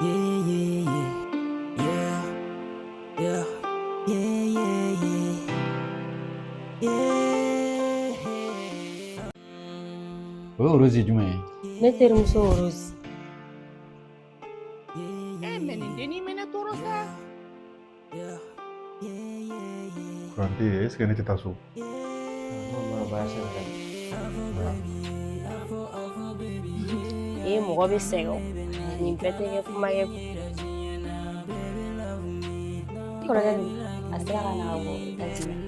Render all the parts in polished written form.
Yeah, yeah, yeah, yeah, yeah, yeah, yeah, yeah. O Rose jumɛn? Ne terimuso Rose. Mais nin dennin bɛ ne tɔɔrɔ sa. Kurante, est-ce que ne tɛ taa so? N'o baasi la dɛ. Mɔgɔ bɛ sɛgɛn o. Nin bɛɛ tɛ kɛ kuma ye. Kɔrɔkɛ dun, a sera ka na ka bɔ États-Unis.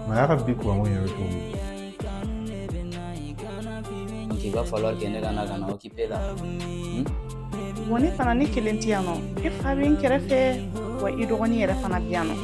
Mais a y'a ka bi kuranko in yɛrɛ cogo di? Donc il va falloir que ne ka na ka na occuper la. Wa ne fana ne kelen tɛ yan nɔ. E fa bɛ n kɛrɛfɛ wa i dɔgɔnin yɛrɛ fana bɛ yan nɔ.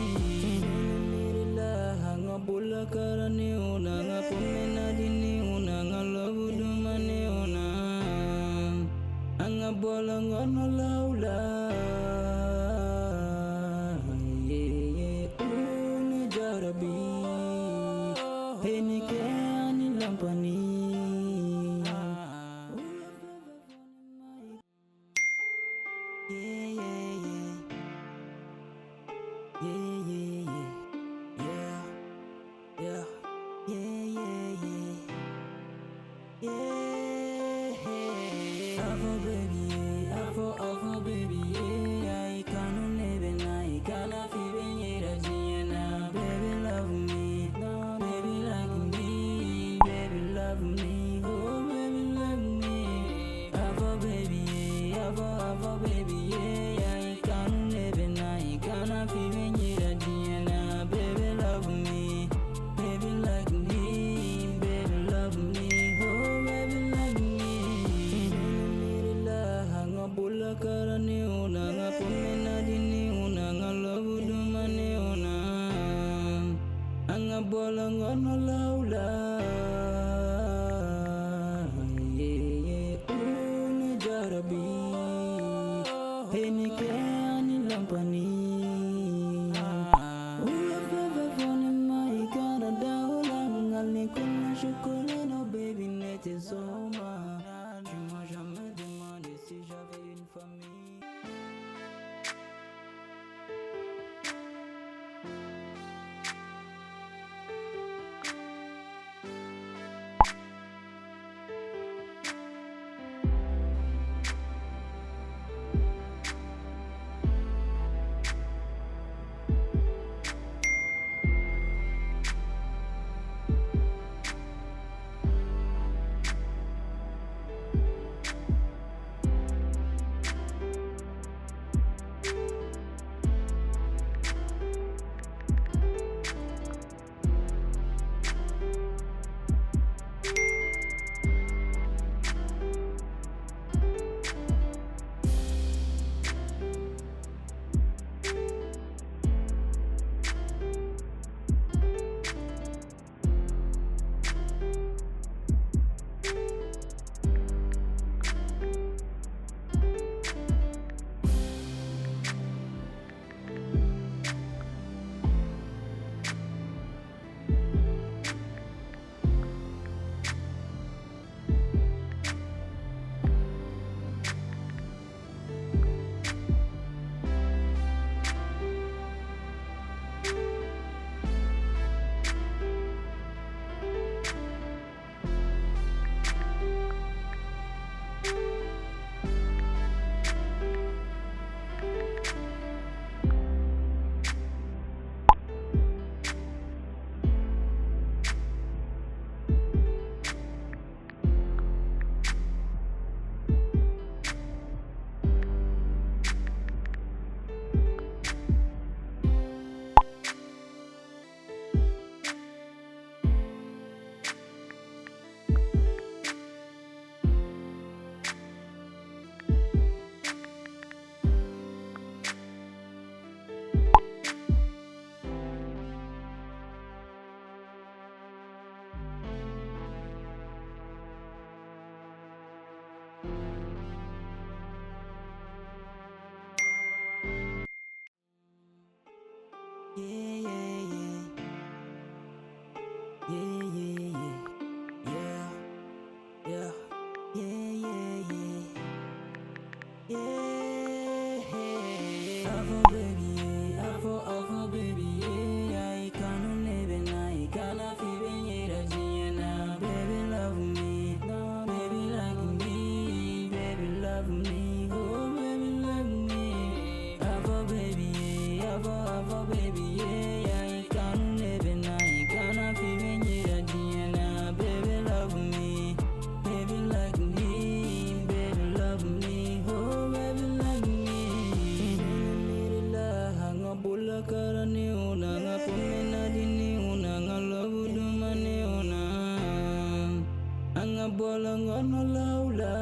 nga bola nga no laula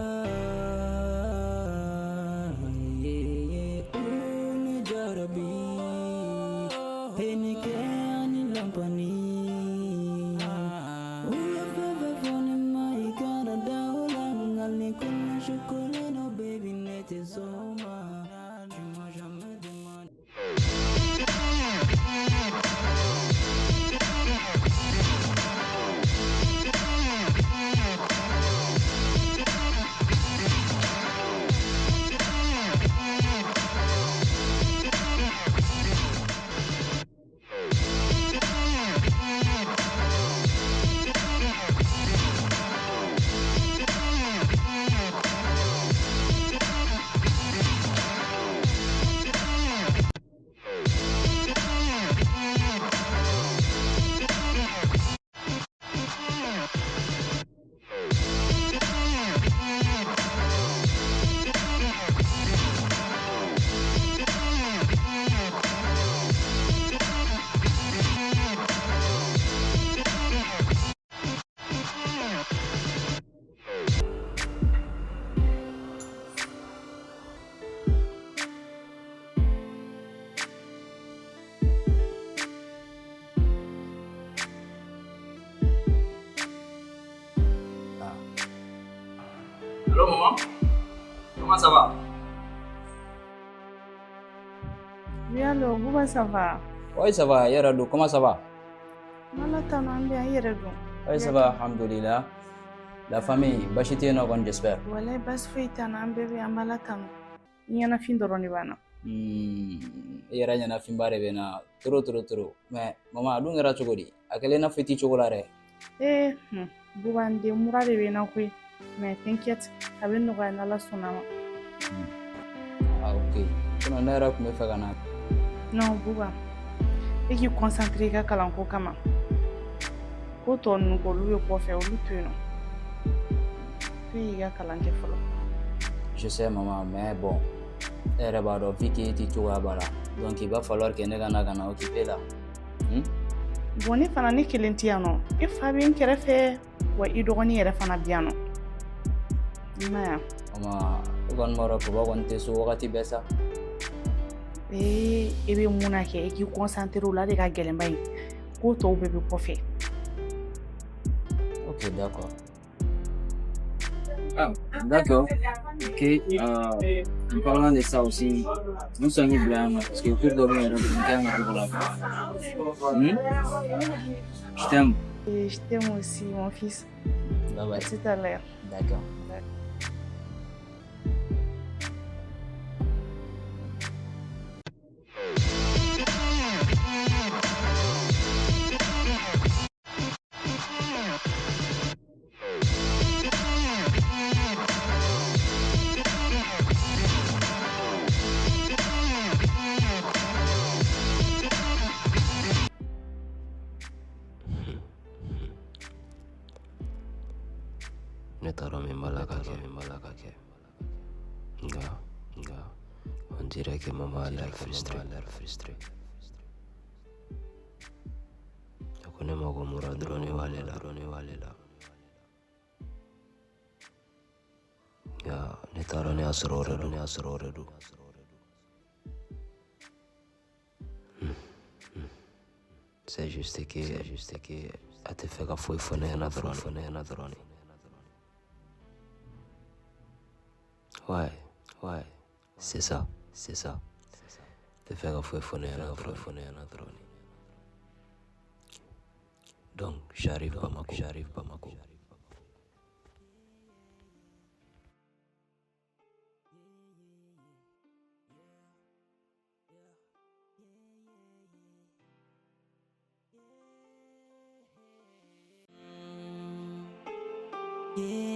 unu jarabi heni ke ani lampani uya bebe fone mai cara daula ngalni kunna shukule no baby nete zoma tu m'as jamais demandé. Allô maman, comment ça va? Oui, alors, Bouba, ça va? Oui, ça va, Yarado, comment ça va? Malatana, bien, Yeredo. Oui, ça va, alhamdoulilah. La famille, Bachité Nogon, j'espère. Voilà, bas feitana, bébé, Malatana. Yana fin de Ronivana. Yara nyana fimbare bena trop. Mais maman, dun era chogodi. Akele na fiti chocolare. Bouba, de Moura de Benakui. Mais t'inquiète, avec nous, on a la sonama. Ah, ok. Tu n'en as pas me faire gana. Non, Bouba. Et qui concentre ka kalanko kama. Ko to nugo lu ko fe olu tuino. Puis ga kalanke folo. Je sais maman, mais bon. Elle va do viki ti choga bala. Donc il va falloir que nega na occuper là. Boni fana ni kilentiano. E Fabien kerefe wa idogoni yere fana biano. Maya. Maman, gon moro ko ba gon te so wakati besa. E be muna ke e ki concentre la de ka gelemba yi. Ko to bebe ko fe. Ok, d'accord. Ah, d'accord. Ok. En parlant de ça aussi, nous sommes blancs parce que pour dormir, je t'aime. Et je t'aime aussi, mon fils. Bye bye. À tout à l'heure. D'accord. Netaro mi malaka ke. Nga. On dirait que maman a l'air frustrée. Akone mago mura drone wale la. Nga netaro ne asrore du. C'est juste que a te fait ka foi fone na drone. Ouais, c'est ça. Te faire un fouet phoné à drone. Donc, j'arrive Bamako. Yeah.